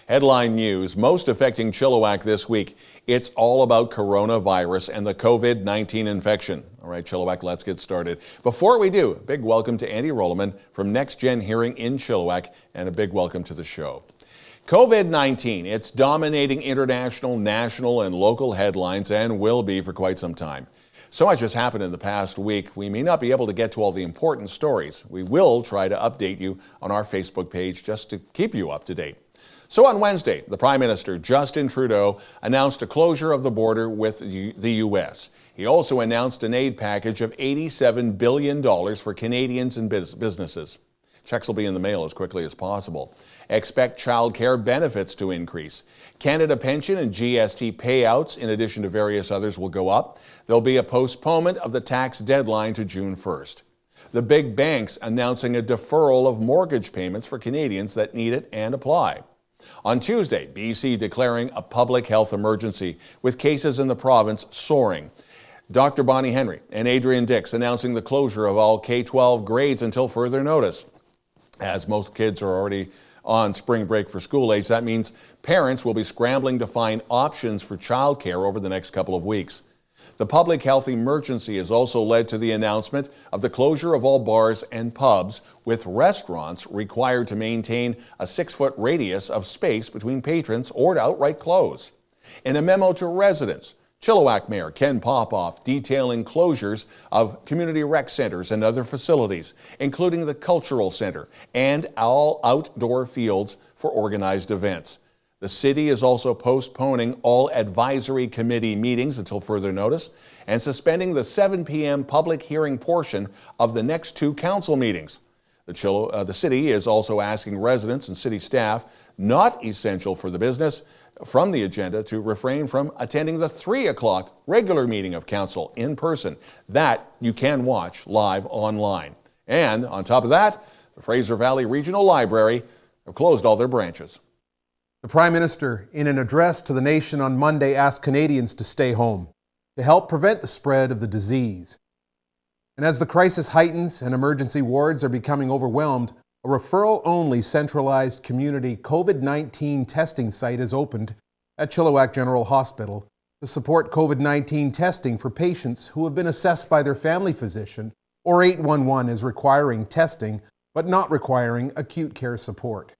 Headline news, most affecting Chilliwack this week. It's all about coronavirus and the COVID-19 infection. All right, Chilliwack, let's get started. Before we do, a big welcome to Andy Rolleman from NexGen Hearing in Chilliwack, and a big welcome to the show. COVID-19, it's dominating international, national, and local headlines and will be for quite some time. So much has happened in the past week, we may not be able to get to all the important stories. We will try to update you on our Facebook page just to keep you up to date. So on Wednesday, the Prime Minister, Justin Trudeau, announced a closure of the border with the U.S. He also announced an aid package of $87 billion for Canadians and businesses. Checks will be in the mail as quickly as possible. Expect child care benefits to increase. Canada pension and GST payouts, in addition to various others, will go up. There'll be a postponement of the tax deadline to June 1st. The big banks announcing a deferral of mortgage payments for Canadians that need it and apply. On Tuesday, BC declaring a public health emergency with cases in the province soaring. Dr. Bonnie Henry and Adrian Dix announcing the closure of all K-12 grades until further notice. As most kids are already on spring break for school age, that means parents will be scrambling to find options for childcare over the next couple of weeks. The public health emergency has also led to the announcement of the closure of all bars and pubs, with restaurants required to maintain a 6-foot radius of space between patrons or to outright close. In a memo to residents, Chilliwack Mayor Ken Popoff detailing closures of community rec centers and other facilities, including the Cultural Center and all outdoor fields for organized events. The city is also postponing all advisory committee meetings until further notice and suspending the 7 p.m. public hearing portion of the next 2 council meetings. The city is also asking residents and city staff not essential for the business from the agenda to refrain from attending the 3 o'clock regular meeting of council in person. That you can watch live online. And on top of that, the Fraser Valley Regional Library have closed all their branches. The Prime Minister, in an address to the nation on Monday, asked Canadians to stay home to help prevent the spread of the disease. And as the crisis heightens and emergency wards are becoming overwhelmed, a referral-only centralized community COVID-19 testing site is opened at Chilliwack General Hospital to support COVID-19 testing for patients who have been assessed by their family physician, or 811 is requiring testing but not requiring acute care support.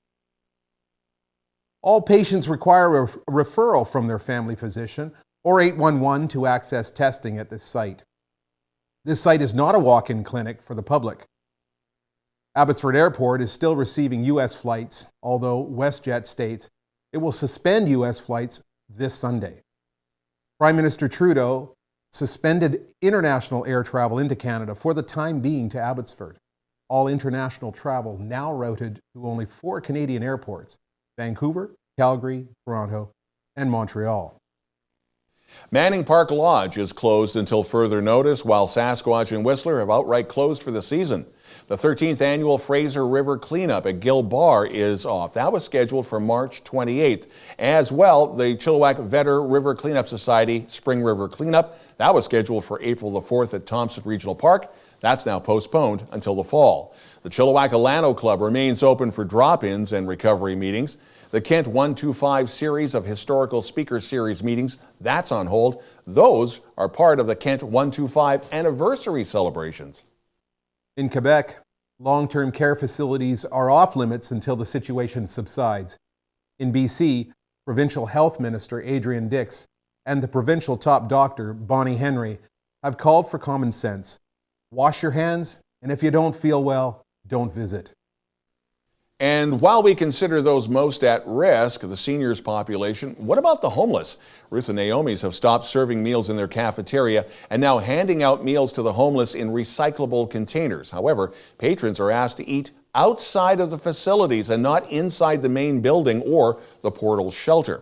All patients require a referral from their family physician or 811 to access testing at this site. This site is not a walk-in clinic for the public. Abbotsford Airport is still receiving U.S. flights, although WestJet states it will suspend U.S. flights this Sunday. Prime Minister Trudeau suspended international air travel into Canada for the time being to Abbotsford. All international travel now routed to only 4 Canadian airports: Vancouver, Calgary, Toronto, and Montreal. Manning Park Lodge is closed until further notice, while Sasquatch and Whistler have outright closed for the season. The 13th annual Fraser River Cleanup at Gill Bar is off. That was scheduled for March 28th. As well, the Chilliwack Vetter River Cleanup Society Spring River Cleanup, that was scheduled for April the 4th at Thompson Regional Park. That's now postponed until the fall. The Chilliwack-Alano Club remains open for drop-ins and recovery meetings. The Kent 125 series of Historical Speaker Series meetings, that's on hold. Those are part of the Kent 125 anniversary celebrations. In Quebec, long-term care facilities are off limits until the situation subsides. In BC, Provincial Health Minister Adrian Dix and the provincial top doctor, Bonnie Henry, have called for common sense. Wash your hands, and if you don't feel well, don't visit. And while we consider those most at risk, the seniors population, what about the homeless? Ruth and Naomi's have stopped serving meals in their cafeteria and now handing out meals to the homeless in recyclable containers. However, patrons are asked to eat outside of the facilities and not inside the main building or the portal shelter.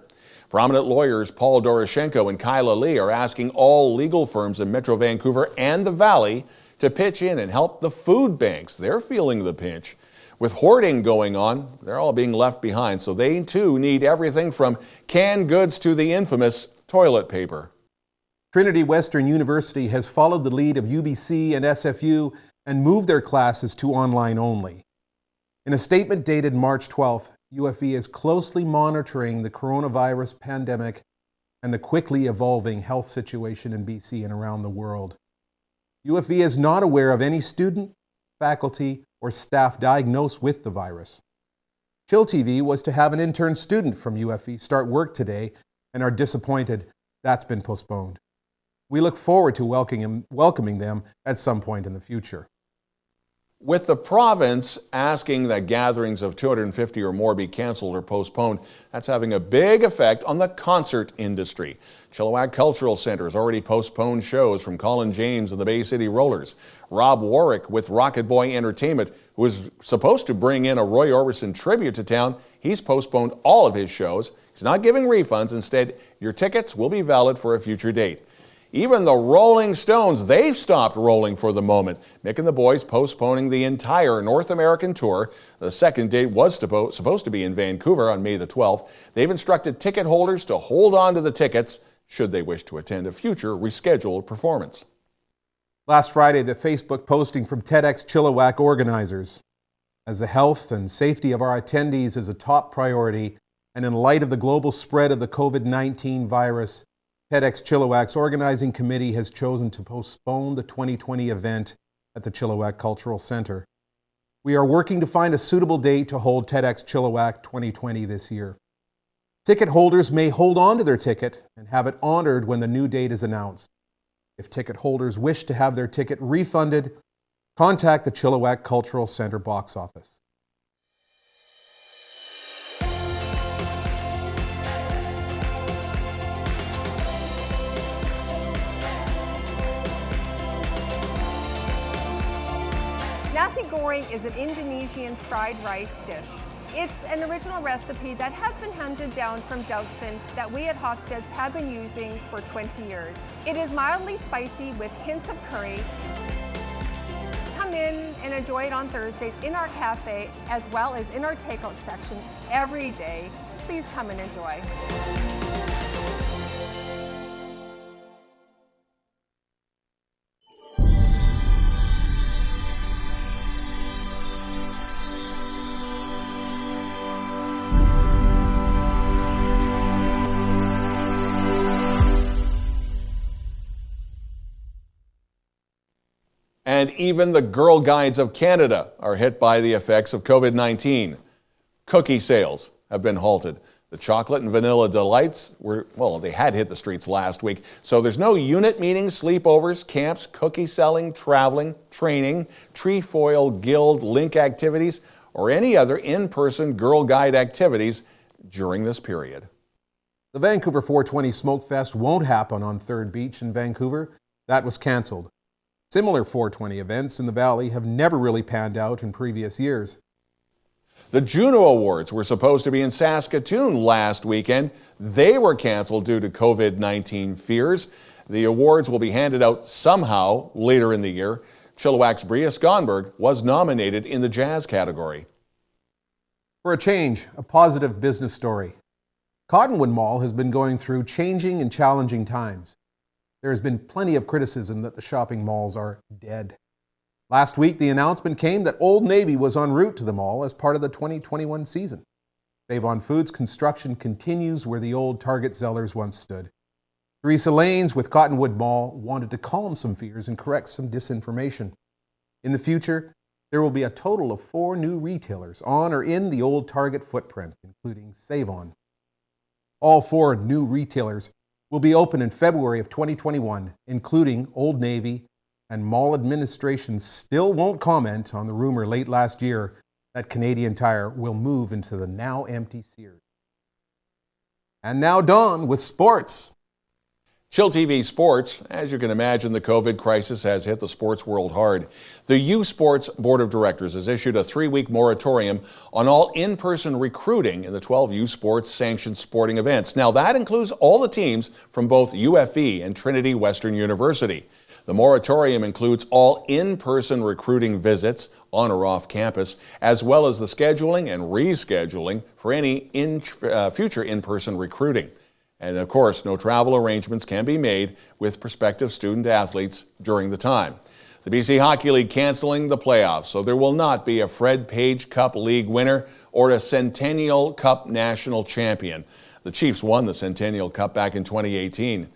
Prominent lawyers Paul Doroshenko and Kyla Lee are asking all legal firms in Metro Vancouver and the Valley to pitch in and help the food banks. They're feeling the pinch. With hoarding going on, they're all being left behind, so they too need everything from canned goods to the infamous toilet paper. Trinity Western University has followed the lead of UBC and SFU and moved their classes to online only. In a statement dated March 12th, UFE is closely monitoring the coronavirus pandemic and the quickly evolving health situation in BC and around the world. UFE is not aware of any student, faculty, or staff diagnosed with the virus. chillTV was to have an intern student from UFE start work today and are disappointed that's been postponed. We look forward to welcoming them at some point in the future. With the province asking that gatherings of 250 or more be canceled or postponed, that's having a big effect on the concert industry. Chilliwack Cultural Centre has already postponed shows from Colin James and the Bay City Rollers. Rob Warwick with Rocket Boy Entertainment, who was supposed to bring in a Roy Orbison tribute to town, he's postponed all of his shows. He's not giving refunds. Instead, your tickets will be valid for a future date. Even the Rolling Stones, they've stopped rolling for the moment. Mick and the boys postponing the entire North American tour. The second date was supposed to be in Vancouver on May the 12th. They've instructed ticket holders to hold on to the tickets should they wish to attend a future rescheduled performance. Last Friday, the Facebook posting from TEDx Chilliwack organizers. As the health and safety of our attendees is a top priority, and in light of the global spread of the COVID-19 virus, TEDx Chilliwack's organizing committee has chosen to postpone the 2020 event at the Chilliwack Cultural Centre. We are working to find a suitable date to hold TEDx Chilliwack 2020 this year. Ticket holders may hold on to their ticket and have it honored when the new date is announced. If ticket holders wish to have their ticket refunded, contact the Chilliwack Cultural Centre box office. Nasi goreng is an Indonesian fried rice dish. It's an original recipe that has been handed down from Doutzen that we at Hofstede's have been using for 20 years. It is mildly spicy with hints of curry. Come in and enjoy it on Thursdays in our cafe as well as in our takeout section every day. Please come and enjoy. And even the Girl Guides of Canada are hit by the effects of COVID-19. Cookie sales have been halted. The chocolate and vanilla delights they had hit the streets last week. So there's no unit meetings, sleepovers, camps, cookie selling, traveling, training, trefoil guild link activities, or any other in-person Girl Guide activities during this period. The Vancouver 420 Smoke Fest won't happen on 3rd Beach in Vancouver. That was cancelled. Similar 420 events in the Valley have never really panned out in previous years. The Juno Awards were supposed to be in Saskatoon last weekend. They were canceled due to COVID-19 fears. The awards will be handed out somehow later in the year. Chilliwack's Bria Skonberg was nominated in the jazz category. For a change, a positive business story. Cottonwood Mall has been going through changing and challenging times. There has been plenty of criticism that the shopping malls are dead. Last week, the announcement came that Old Navy was en route to the mall as part of the 2021 season. Save-On Foods construction continues where the old Target Zellers once stood. Theresa Lanes with Cottonwood Mall wanted to calm some fears and correct some disinformation. In the future, there will be a total of 4 new retailers on or in the old Target footprint, including Save-On. All 4 new retailers will be open in February of 2021, including Old Navy, and mall administration still won't comment on the rumor late last year that Canadian Tire will move into the now empty Sears. And now Don with sports. chillTV Sports, as you can imagine, the COVID crisis has hit the sports world hard. The U Sports Board of Directors has issued a 3-week moratorium on all in-person recruiting in the 12 U Sports sanctioned sporting events. Now that includes all the teams from both UFE and Trinity Western University. The moratorium includes all in-person recruiting visits on or off campus, as well as the scheduling and rescheduling for any future in-person recruiting. And of course, no travel arrangements can be made with prospective student athletes during the time. The BC Hockey League canceling the playoffs, so there will not be a Fred Page Cup League winner or a Centennial Cup national champion. The Chiefs won the Centennial Cup back in 2018.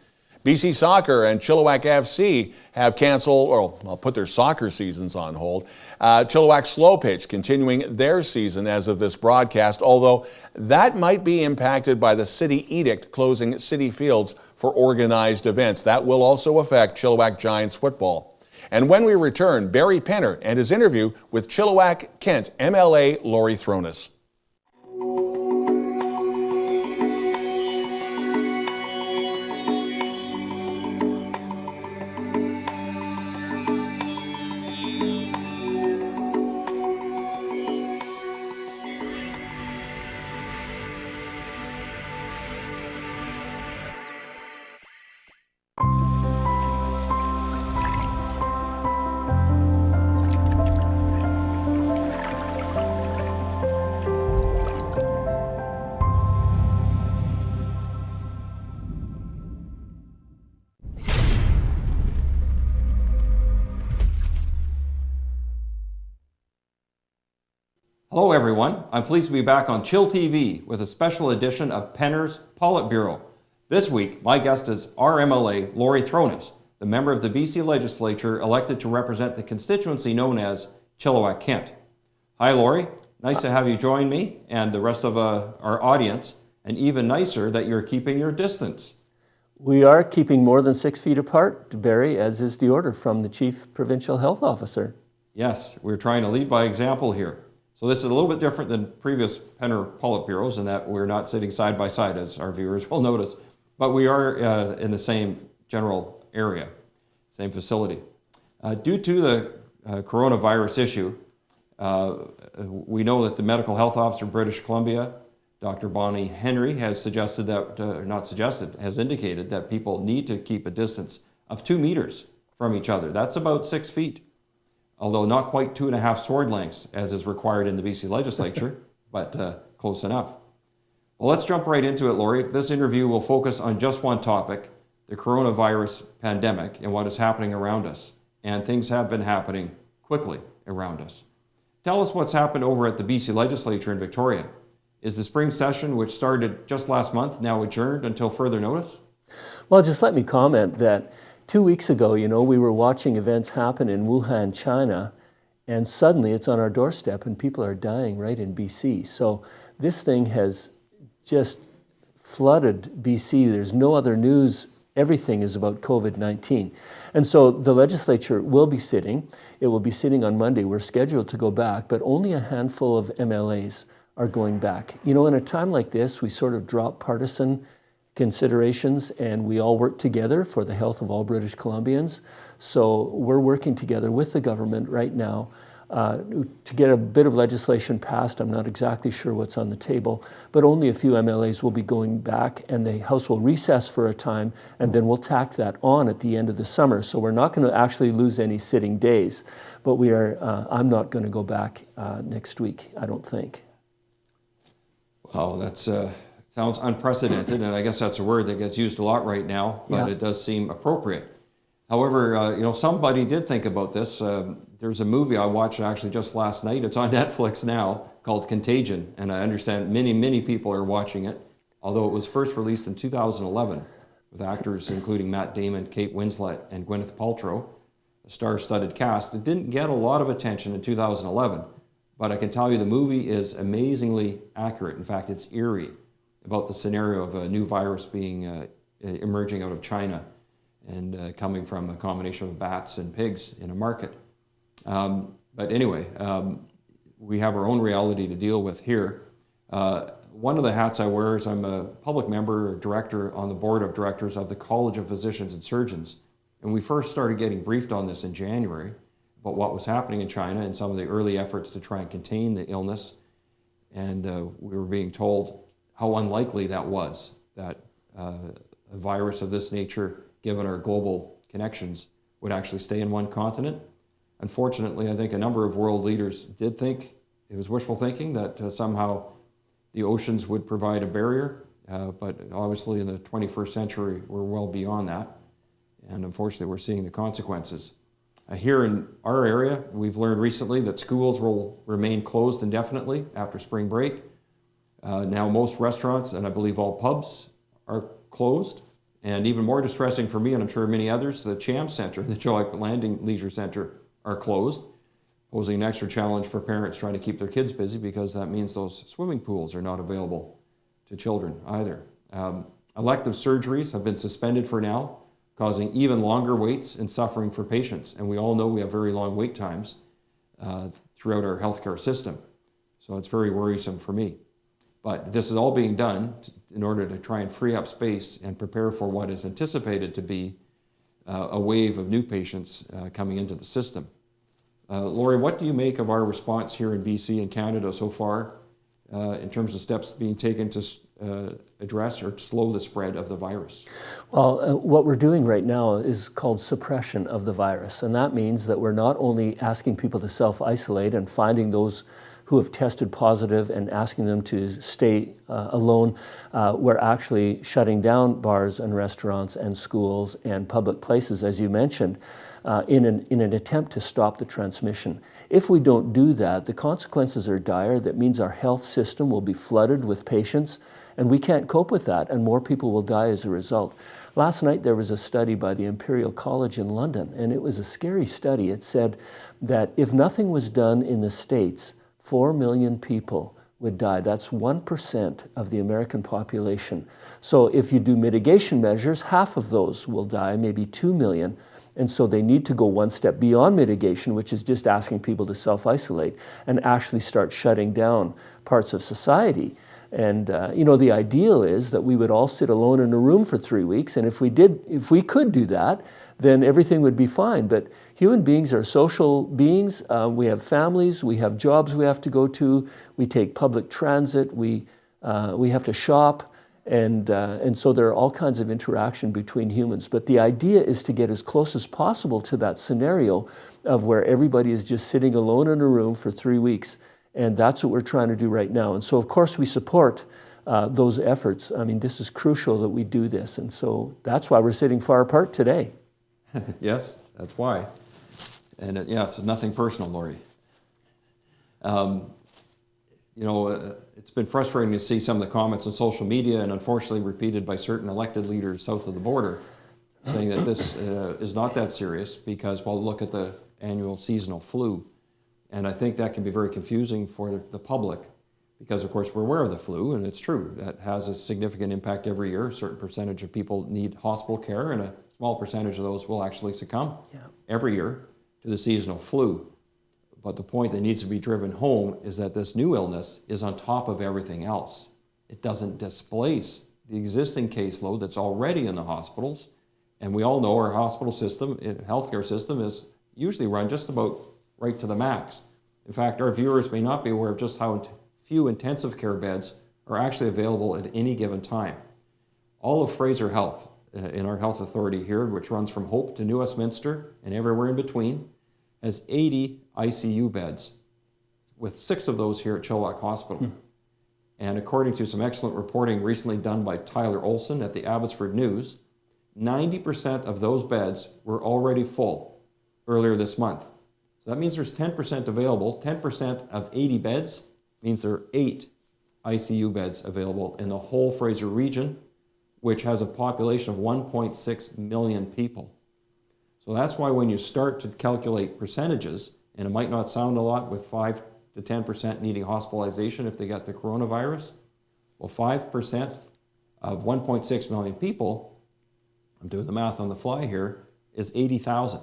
BC Soccer and Chilliwack FC have canceled, or I'll put their soccer seasons on hold. Chilliwack Slow Pitch continuing their season as of this broadcast, although that might be impacted by the city edict closing city fields for organized events. That will also affect Chilliwack Giants football. And when we return, Barry Penner and his interview with Chilliwack-Kent MLA Laurie Throness. Hello everyone, I'm pleased to be back on chillTV with a special edition of Penner's Politburo. This week, my guest is our MLA, Laurie Throness, the member of the BC Legislature elected to represent the constituency known as Chilliwack-Kent. Hi Laurie, nice to have you join me and the rest of our audience, and even nicer that you're keeping your distance. We are keeping more than 6 feet apart, Barry, as is the order from the Chief Provincial Health Officer. Yes, we're trying to lead by example here. So this is a little bit different than previous Penner Politburos in that we're not sitting side by side, as our viewers will notice, but we are in the same general area, same facility. Due to the coronavirus issue, we know that the Medical Health Officer of British Columbia, Dr. Bonnie Henry, has suggested that, has indicated that people need to keep a distance of 2 meters from each other. That's about 6 feet. Although not quite 2.5 sword lengths, as is required in the BC Legislature, but close enough. Well, let's jump right into it, Laurie. This interview will focus on just one topic, the coronavirus pandemic and what is happening around us. And things have been happening quickly around us. Tell us what's happened over at the BC Legislature in Victoria. Is the spring session, which started just last month, now adjourned until further notice? Well, just let me comment that 2 weeks ago, we were watching events happen in Wuhan, China, and suddenly it's on our doorstep and people are dying right in BC. So this thing has just flooded BC. There's no other news. Everything is about COVID-19. And so the legislature will be sitting. It will be sitting on Monday. We're scheduled to go back, but only a handful of MLAs are going back. In a time like this, we sort of drop partisan considerations and we all work together for the health of all British Columbians. So we're working together with the government right now to get a bit of legislation passed. I'm not exactly sure what's on the table, but only a few MLAs will be going back and the House will recess for a time and then we'll tack that on at the end of the summer. So we're not going to actually lose any sitting days, but I'm not going to go back next week, I don't think. Well, that's sounds unprecedented, and I guess that's a word that gets used a lot right now, but Yeah. It does seem appropriate. However, somebody did think about this. There's a movie I watched actually just last night. It's on Netflix now called Contagion, and I understand many people are watching it, although it was first released in 2011 with actors including Matt Damon, Kate Winslet, and Gwyneth Paltrow, a star-studded cast. It didn't get a lot of attention in 2011, but I can tell you the movie is amazingly accurate. In fact, it's eerie about the scenario of a new virus being emerging out of China and coming from a combination of bats and pigs in a market. But anyway, we have our own reality to deal with here. One of the hats I wear is I'm a public member or director on the board of directors of the College of Physicians and Surgeons. And we first started getting briefed on this in January about what was happening in China and some of the early efforts to try and contain the illness. And we were being told how unlikely that was, that a virus of this nature, given our global connections, would actually stay in one continent. Unfortunately, I think a number of world leaders did think, it was wishful thinking, that somehow the oceans would provide a barrier, but obviously in the 21st century, we're well beyond that. And unfortunately, we're seeing the consequences. Here in our area, we've learned recently that schools will remain closed indefinitely after spring break. Now most restaurants, and I believe all pubs, are closed. And even more distressing for me, and I'm sure many others, the Cham Center, the Chilliwack Landing Leisure Center, are closed, posing an extra challenge for parents trying to keep their kids busy, because that means those swimming pools are not available to children either. Elective surgeries have been suspended for now, causing even longer waits and suffering for patients. And we all know we have very long wait times throughout our healthcare system. So it's very worrisome for me. But this is all being done in order to try and free up space and prepare for what is anticipated to be a wave of new patients coming into the system. Laurie, what do you make of our response here in BC and Canada so far in terms of steps being taken to address or slow the spread of the virus? Well, what we're doing right now is called suppression of the virus. And that means that we're not only asking people to self-isolate and finding those who have tested positive and asking them to stay alone, we're actually shutting down bars and restaurants and schools and public places, as you mentioned, in an attempt to stop the transmission. If we don't do that, the consequences are dire. That means our health system will be flooded with patients, and we can't cope with that, and more people will die as a result. Last night there was a study by the Imperial College in London, and it was a scary study. It said that if nothing was done in the States, 4 million people would die. That's 1% of the American population. So if you do mitigation measures, half of those will die, maybe 2 million. And so they need to go one step beyond mitigation, which is just asking people to self-isolate, and actually start shutting down parts of society. And you know, the ideal is that we would all sit alone in a room for 3 weeks, and if we could do that, then everything would be fine. But human beings are social beings. We have families, we have jobs we have to go to, we take public transit, we have to shop, and so there are all kinds of interaction between humans. But the idea is to get as close as possible to that scenario of where everybody is just sitting alone in a room for 3 weeks. And that's what we're trying to do right now. And so, of course, we support those efforts. I mean, this is crucial that we do this. And so that's why we're sitting far apart today. Yes, that's why. And yeah, it's nothing personal, Laurie. You know, it's been frustrating to see some of the comments on social media, and unfortunately repeated by certain elected leaders south of the border, saying that this is not that serious because, well, look at the annual seasonal flu. And I think that can be very confusing for the public because, of course, we're aware of the flu, and it's true. That has a significant impact every year. A certain percentage of people need hospital care, and a small percentage of those will actually succumb every year to the seasonal flu. But the point that needs to be driven home is that this new illness is on top of everything else. It doesn't displace the existing caseload that's already in the hospitals. And we all know our hospital system, healthcare system, is usually run just about right to the max. In fact, our viewers may not be aware of just how few intensive care beds are actually available at any given time. All of Fraser Health, in our health authority here, which runs from Hope to New Westminster and everywhere in between, has 80 ICU beds, with 6 of those here at Chilliwack Hospital. And according to some excellent reporting recently done by Tyler Olson at the Abbotsford News, 90% of those beds were already full earlier this month. So that means there's 10% available. 10% of 80 beds means there are 8 ICU beds available in the whole Fraser region, which has a population of 1.6 million people. So that's why when you start to calculate percentages, and it might not sound a lot with 5 to 10% needing hospitalization if they got the coronavirus, well, 5% of 1.6 million people, I'm doing the math on the fly here, is 80,000.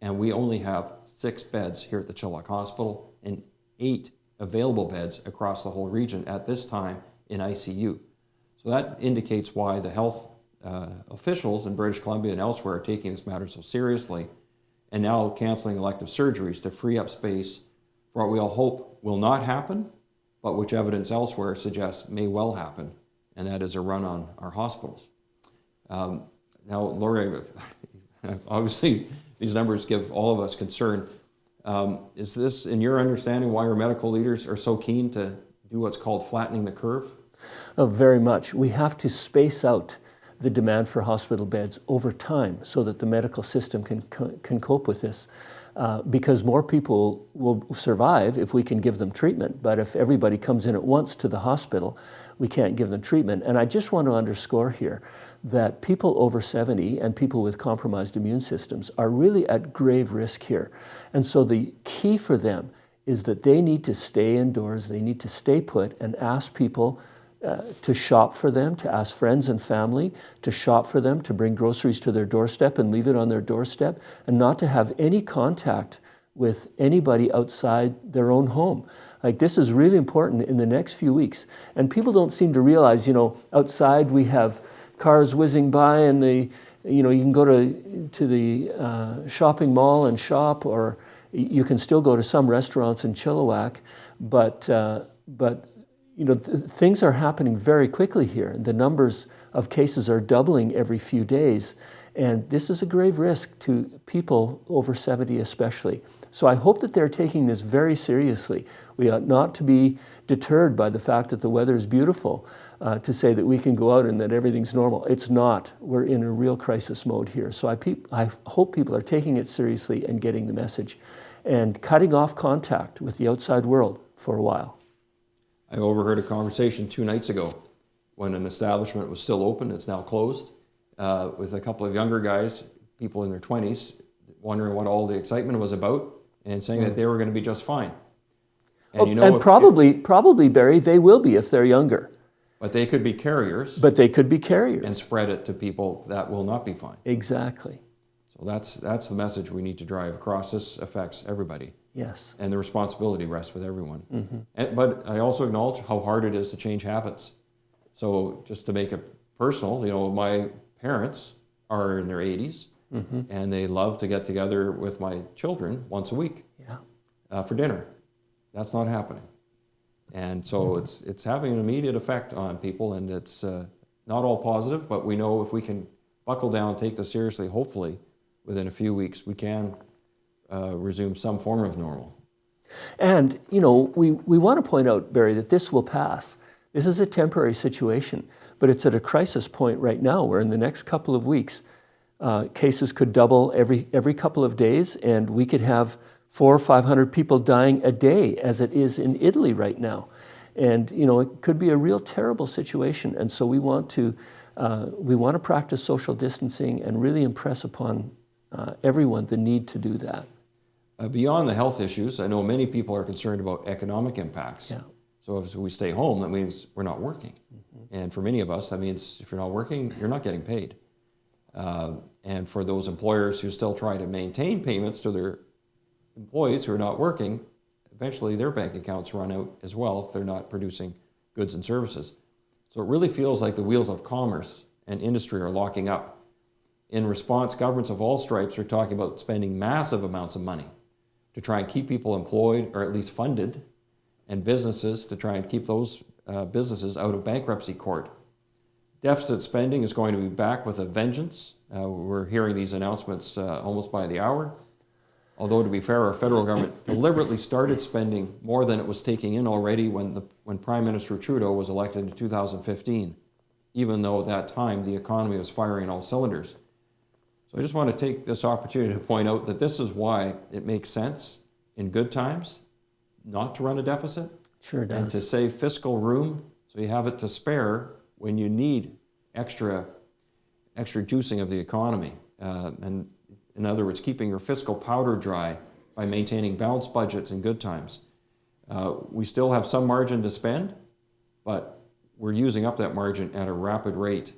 And we only have 6 beds here at the Chilliwack Hospital and 8 available beds across the whole region at this time in ICU. So that indicates why the health officials in British Columbia and elsewhere are taking this matter so seriously and now canceling elective surgeries to free up space for what we all hope will not happen, but which evidence elsewhere suggests may well happen, and that is a run on our hospitals. Now, Laurie, obviously these numbers give all of us concern. Is this, in your understanding, why our medical leaders are so keen to do what's called flattening the curve? Oh, very much. We have to space out the demand for hospital beds over time so that the medical system can cope with this. Because more people will survive if we can give them treatment. But if everybody comes in at once to the hospital, we can't give them treatment. And I just want to underscore here that people over 70 and people with compromised immune systems are really at grave risk here. And so the key for them is that they need to stay indoors, they need to stay put and ask people to shop for them, to ask friends and family to shop for them, to bring groceries to their doorstep and leave it on their doorstep, and not to have any contact with anybody outside their own home. Like, this is really important in the next few weeks. And people don't seem to realize, outside we have cars whizzing by and you can go to the shopping mall and shop, or you can still go to some restaurants in Chilliwack, but things are happening very quickly here. The numbers of cases are doubling every few days, and this is a grave risk to people over 70 especially. So I hope that they're taking this very seriously. We ought not to be deterred by the fact that the weather is beautiful to say that we can go out and that everything's normal. It's not. We're in a real crisis mode here. So I hope people are taking it seriously and getting the message and cutting off contact with the outside world for a while. I overheard a conversation 2 nights ago when an establishment was still open, it's now closed, with a couple of younger guys, people in their 20s, wondering what all the excitement was about and saying that they were going to be just fine. And probably, Barry, they will be if they're younger. But they could be carriers. But they could be carriers. And spread it to people that will not be fine. Exactly. So that's the message we need to drive across. This affects everybody. Yes. And the responsibility rests with everyone. Mm-hmm. But I also acknowledge how hard it is to change habits. So just to make it personal, my parents are in their 80s, mm-hmm. and they love to get together with my children once a week for dinner. That's not happening. And so mm-hmm. it's having an immediate effect on people, and it's not all positive, but we know if we can buckle down, take this seriously, hopefully within a few weeks we can resume some form of normal. And, we want to point out, Barry, that this will pass. This is a temporary situation, but it's at a crisis point right now where in the next couple of weeks, cases could double every couple of days, and we could have 400 or 500 people dying a day, as it is in Italy right now. And, it could be a real terrible situation. And so we want to practice social distancing and really impress upon everyone the need to do that. Beyond the health issues, I know many people are concerned about economic impacts. Yeah. So if we stay home, that means we're not working. Mm-hmm. And for many of us, that means if you're not working, you're not getting paid. And for those employers who still try to maintain payments to their employees who are not working, eventually their bank accounts run out as well if they're not producing goods and services. So it really feels like the wheels of commerce and industry are locking up. In response, governments of all stripes are talking about spending massive amounts of money to try and keep people employed or at least funded, and businesses to try and keep those businesses out of bankruptcy court. Deficit spending is going to be back with a vengeance. We're hearing these announcements almost by the hour. Although, to be fair, our federal government deliberately started spending more than it was taking in already when Prime Minister Trudeau was elected in 2015, even though at that time the economy was firing on all cylinders. So I just want to take this opportunity to point out that this is why it makes sense in good times not to run a deficit. Sure does. And to save fiscal room so you have it to spare when you need extra juicing of the economy. And in other words, keeping your fiscal powder dry by maintaining balanced budgets in good times. We still have some margin to spend, but we're using up that margin at a rapid rate.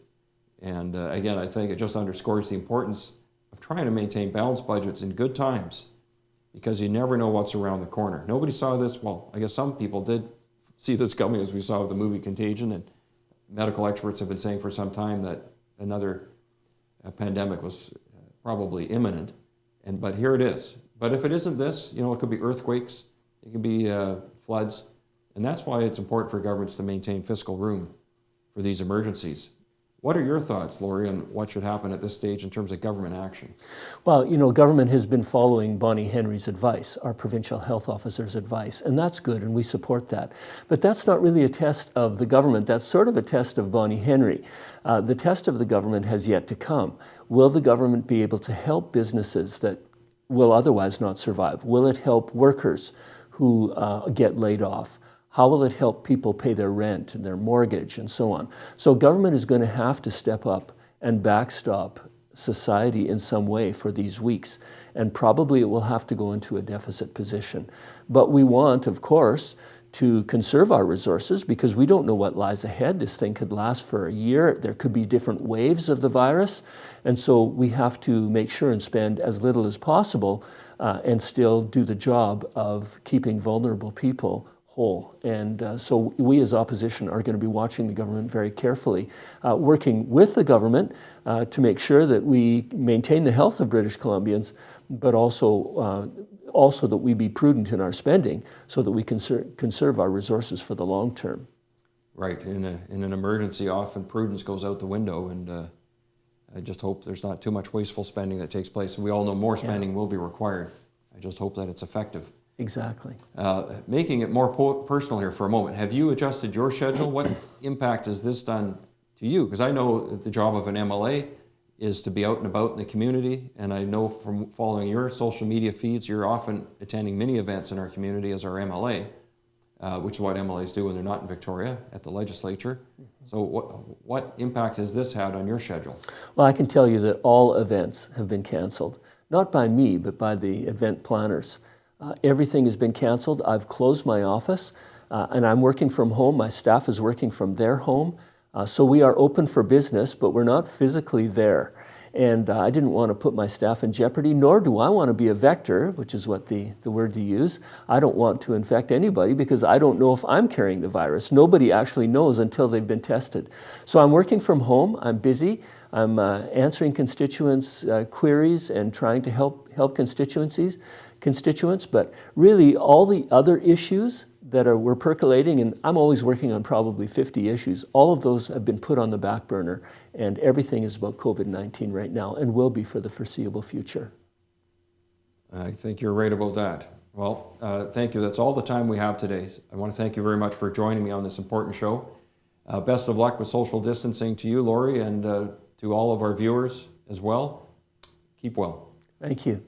And again, I think it just underscores the importance of trying to maintain balanced budgets in good times, because you never know what's around the corner. Nobody saw this. Well, I guess some people did see this coming, as we saw with the movie Contagion, and medical experts have been saying for some time that another pandemic was probably imminent, but here it is. But if it isn't this, it could be earthquakes, it could be floods, and that's why it's important for governments to maintain fiscal room for these emergencies. What are your thoughts, Laurie, on what should happen at this stage in terms of government action? Well, government has been following Bonnie Henry's advice, our provincial health officer's advice, and that's good, and we support that. But that's not really a test of the government. That's sort of a test of Bonnie Henry. The test of the government has yet to come. Will the government be able to help businesses that will otherwise not survive? Will it help workers who get laid off? How will it help people pay their rent and their mortgage and so on? So government is going to have to step up and backstop society in some way for these weeks. And probably it will have to go into a deficit position. But we want, of course, to conserve our resources because we don't know what lies ahead. This thing could last for a year. There could be different waves of the virus. And so we have to make sure and spend as little as possible and still do the job of keeping vulnerable people whole. And so we as opposition are going to be watching the government very carefully, working with the government to make sure that we maintain the health of British Columbians, but also that we be prudent in our spending so that we can conserve our resources for the long term. Right. In an emergency, often prudence goes out the window, and I just hope there's not too much wasteful spending that takes place. And we all know more spending will be required. I just hope that it's effective. Exactly. Making it more personal here for a moment, have you adjusted your schedule? What impact has this done to you? Because I know that the job of an MLA is to be out and about in the community, and I know from following your social media feeds, you're often attending many events in our community as our MLA, which is what MLAs do when they're not in Victoria at the legislature. So what impact has this had on your schedule? Well, I can tell you that all events have been canceled, not by me, but by the event planners. Everything has been canceled. I've closed my office and I'm working from home. My staff is working from their home. So we are open for business, but we're not physically there. And I didn't want to put my staff in jeopardy, nor do I want to be a vector, which is what the word to use. I don't want to infect anybody because I don't know if I'm carrying the virus. Nobody actually knows until they've been tested. So I'm working from home. I'm busy. I'm answering constituents' queries and trying to help constituents, but really all the other issues that were percolating, and I'm always working on probably 50 issues, all of those have been put on the back burner, and everything is about COVID-19 right now and will be for the foreseeable future. I think you're right about that. Well, thank you. That's all the time we have today. I want to thank you very much for joining me on this important show. Best of luck with social distancing to you, Laurie, and to all of our viewers as well. Keep well. Thank you.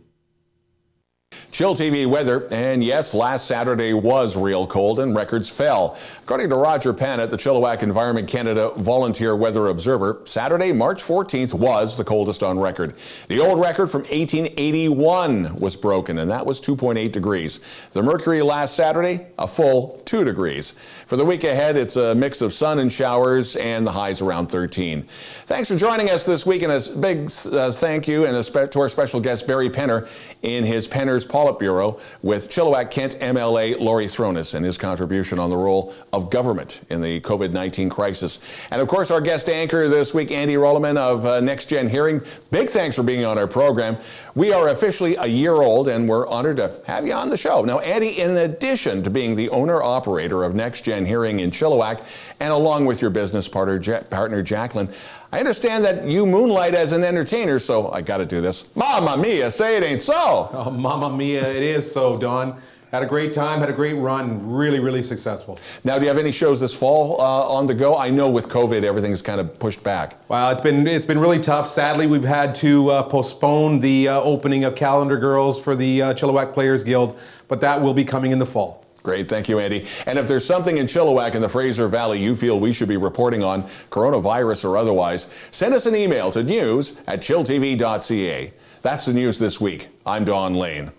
Chill TV weather, and yes, last Saturday was real cold and records fell. According to Roger Panet, the Chilliwack Environment Canada Volunteer Weather Observer, Saturday, March 14th was the coldest on record. The old record from 1881 was broken, and that was 2.8 degrees. The mercury last Saturday, a full 2 degrees. For the week ahead, it's a mix of sun and showers, and the highs around 13. Thanks for joining us this week, and a big thank you to our special guest, Barry Penner, in his Penner's Politburo with Chilliwack-Kent MLA Laurie Throness and his contribution on the role of government in the COVID-19 crisis. And of course, our guest anchor this week, Andy Rolleman of NexGen Hearing. Big thanks for being on our program. We are officially a year old, and we're honored to have you on the show. Now, Andy, in addition to being the owner-operator of NexGen Hearing in Chilliwack, and along with your business partner Jacqueline, I understand that you moonlight as an entertainer, so I got to do this. Mamma mia, say it ain't so. Oh, mamma mia, it is so, Don. Had a great time, had a great run, really, really successful. Now, do you have any shows this fall on the go? I know with COVID, everything's kind of pushed back. Well, it's been really tough. Sadly, we've had to postpone the opening of Calendar Girls for the Chilliwack Players Guild, but that will be coming in the fall. Great, thank you, Andy. And if there's something in Chilliwack and the Fraser Valley you feel we should be reporting on, coronavirus or otherwise, send us an email to news@chilltv.ca. That's the news this week. I'm Don Lehn.